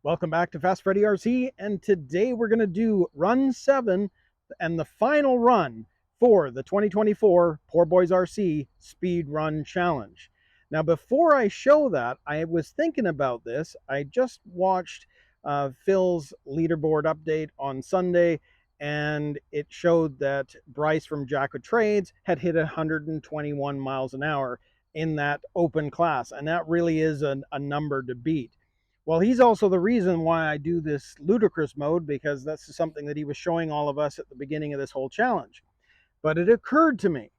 Welcome back to FastFreddyRC, and today we're going to do run 7 and the final run for the 2024 Poor Boys RC Speed Run Challenge. Now, before I show that, I was thinking about this. I just watched Phil's leaderboard update on Sunday, and it showed that Bryce from Jack of Trades had hit 121 miles an hour in that open class, and that really is a number to beat. Well, he's also the reason why I do this ludicrous mode, because that's something that he was showing all of us at the beginning of this whole challenge. But it occurred to me,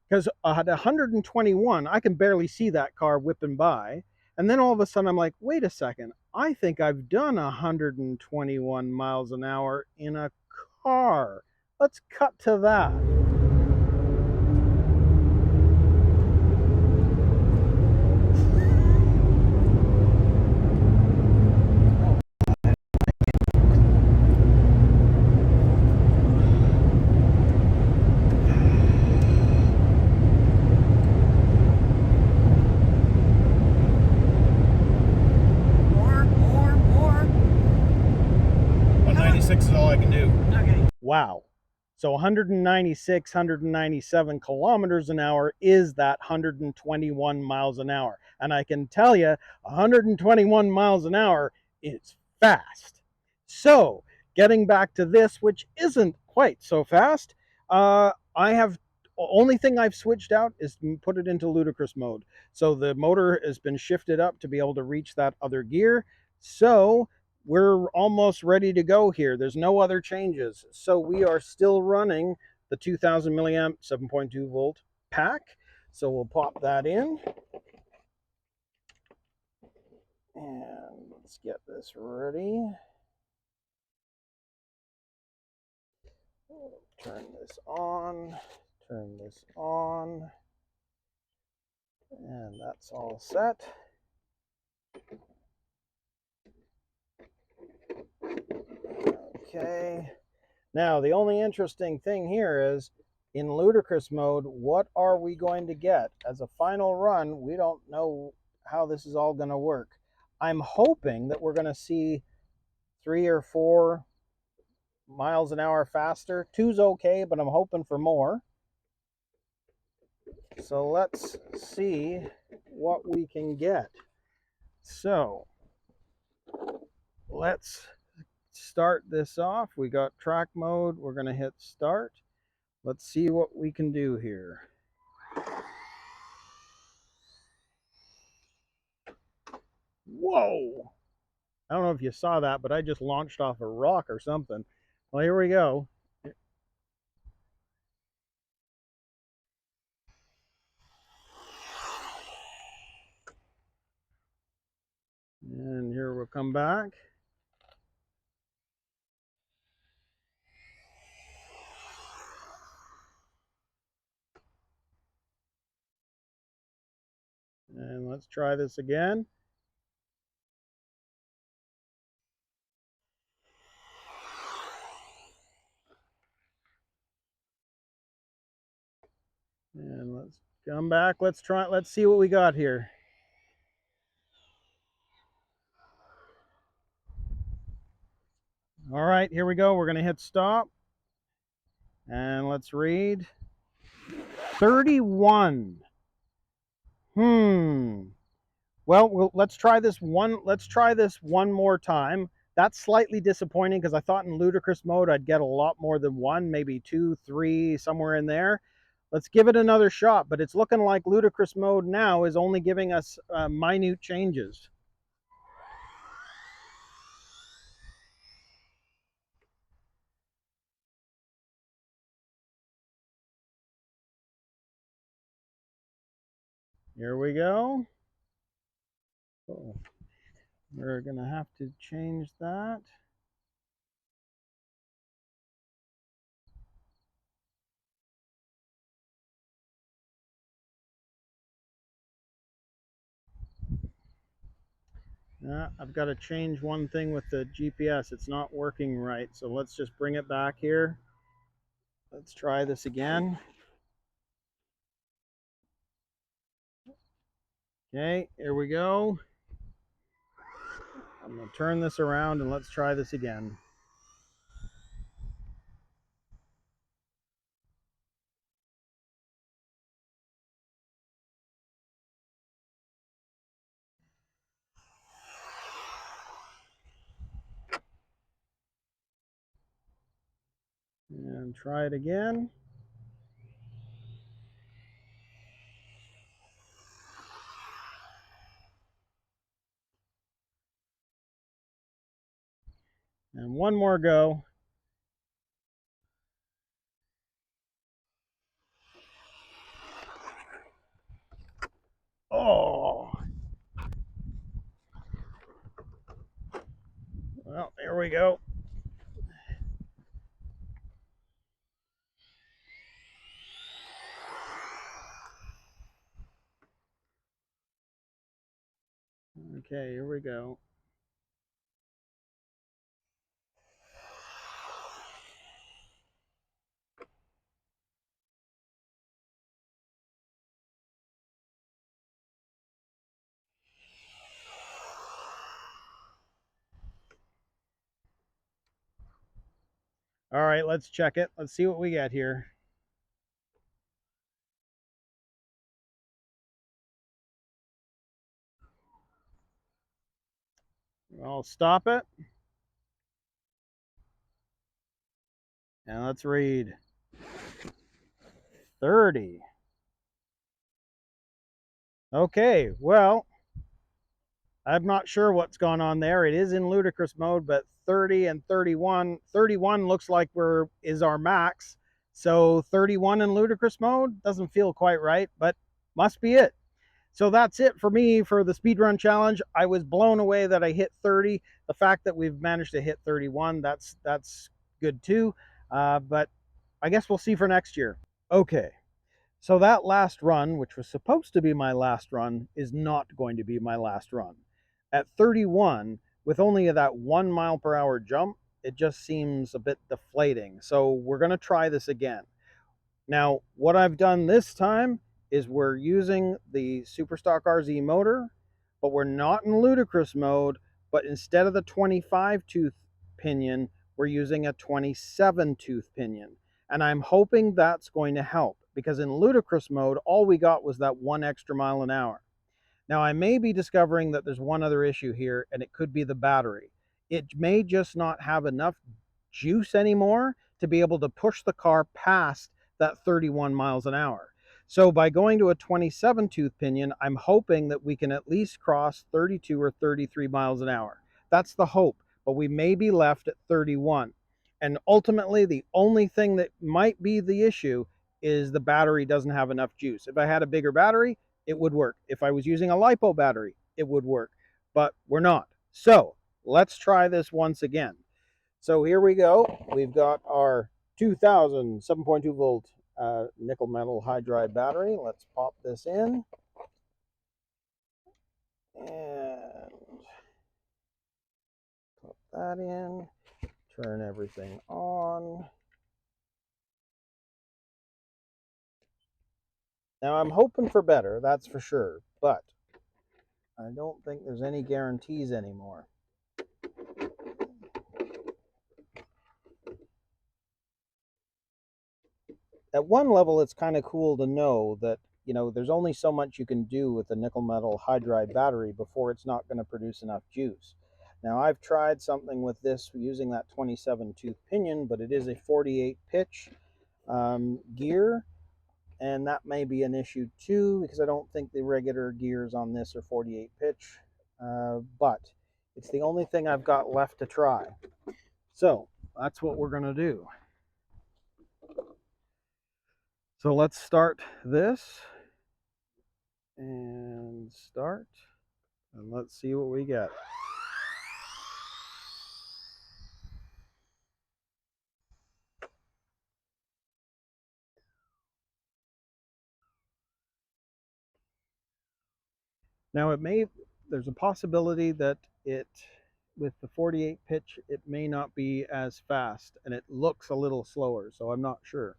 because at 121, I can barely see that car whipping by. And then all of a sudden I'm like, wait a second, I think I've done 121 miles an hour in a car. Let's cut to that. Is all I can do. Okay. Wow. So 196, 197 kilometers an hour is that 121 miles an hour. And I can tell you, 121 miles an hour is fast. So getting back to this, which isn't quite so fast, only thing I've switched out is put it into ludicrous mode. So the motor has been shifted up to be able to reach that other gear. So we're almost ready to go here. There's no other changes. So we are still running the 2000 milliamp 7.2 volt pack. So we'll pop that in. And let's get this ready. Turn this on. Turn this on. And that's all set. Okay. Now, the only interesting thing here is, in ludicrous mode, what are we going to get? As a final run, we don't know how this is all going to work. I'm hoping that we're going to see 3 or 4 miles an hour faster. 2's okay, but I'm hoping for more. So let's see what we can get. So let's start this off. We got track mode. We're going to hit start. Let's see what we can do here. Whoa! I don't know if you saw that, but I just launched off a rock or something. Well, here we go. And here we'll come back. And let's try this again. And let's come back. Let's see what we got here. All right, here we go. We're going to hit stop. And let's read 31. Well, let's try this one more time. That's slightly disappointing, because I thought in ludicrous mode I'd get a lot more than 1, maybe 2, 3, somewhere in there. Let's give it another shot, but it's looking like ludicrous mode now is only giving us minute changes. Here we go. Oh, we're going to have to change that. I've got to change one thing with the GPS. It's not working right. So let's just bring it back here. Let's try this again. Okay, here we go. I'm going to turn this around and let's try this again. And try it again. And one more go. Oh, well, there we go. Okay, here we go. All right, let's check it. Let's see what we get here. I'll stop it. And let's read 30. Okay, well, I'm not sure what's gone on there. It is in ludicrous mode, but 30 and 31. 31 looks like is our max. So 31 in ludicrous mode doesn't feel quite right, but must be it. So that's it for me for the speedrun challenge. I was blown away that I hit 30. The fact that we've managed to hit 31, that's good too. But I guess we'll see for next year. Okay, so that last run, which was supposed to be my last run, is not going to be my last run. At 31, with only that 1 mile per hour jump, it just seems a bit deflating. So we're going to try this again. Now, what I've done this time is we're using the Superstock RZ motor, but we're not in ludicrous mode, but instead of the 25 tooth pinion, we're using a 27 tooth pinion. And I'm hoping that's going to help, because in ludicrous mode, all we got was that 1 extra mile an hour. Now, I may be discovering that there's one other issue here, and it could be the battery. It may just not have enough juice anymore to be able to push the car past that 31 miles an hour. So by going to a 27 tooth pinion, I'm hoping that we can at least cross 32 or 33 miles an hour. That's the hope, but we may be left at 31. And ultimately, the only thing that might be the issue is the battery doesn't have enough juice. If I had a bigger battery, it would work. If I was using a LiPo battery, it would work, but we're not. So let's try this once again. So here we go. We've got our 2000 7.2 volt nickel metal hydride battery. Let's pop this in and pop that in. Turn everything on. Now I'm hoping for better, that's for sure, but I don't think there's any guarantees anymore. At one level, it's kind of cool to know that, you know, there's only so much you can do with a nickel metal hydride battery before it's not going to produce enough juice. Now, I've tried something with this using that 27 tooth pinion, but it is a 48 pitch gear, and that may be an issue too, because I don't think the regular gears on this are 48 pitch, but it's the only thing I've got left to try. So that's what we're going to do. So let's start this and start, and let's see what we get. Now there's a possibility that with the 48 pitch, it may not be as fast and it looks a little slower, so I'm not sure.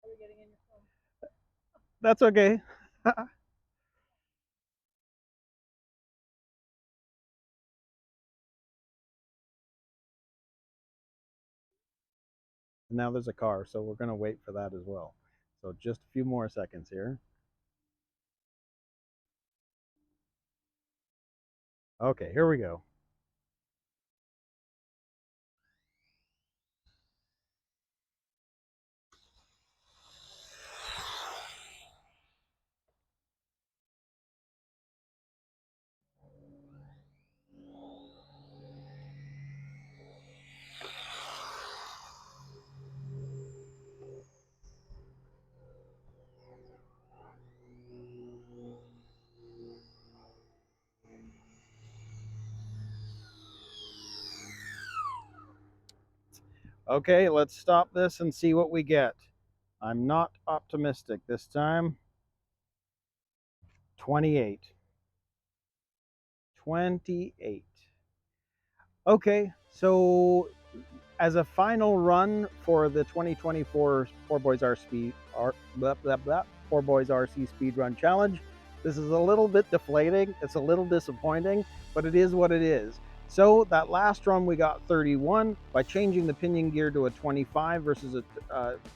Are we getting in your phone? That's okay. Now there's a car, so we're going to wait for that as well. So just a few more seconds here. Okay, here we go. Okay, let's stop this and see what we get. I'm not optimistic this time. 28. 28. Okay, so as a final run for the 2024 Poor Boys RC Poor Boys RC Speed Run Challenge, this is a little bit deflating. It's a little disappointing, but it is what it is. So that last run we got 31 by changing the pinion gear to a 25 versus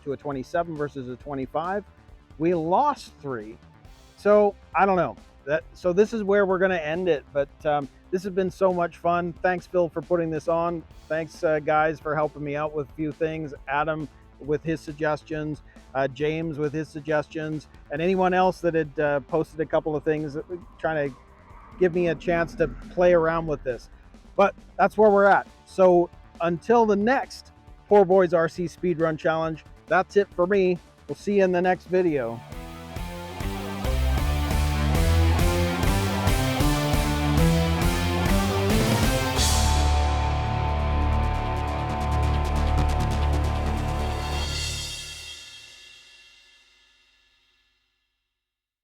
to a 27 versus a 25. We lost 3. So I don't know. So this is where we're going to end it. But this has been so much fun. Thanks, Phil, for putting this on. Thanks, guys, for helping me out with a few things. Adam with his suggestions, James with his suggestions, and anyone else that had posted a couple of things trying to give me a chance to play around with this. But that's where we're at. So until the next Poor Boys RC Speedrun Challenge, that's it for me. We'll see you in the next video.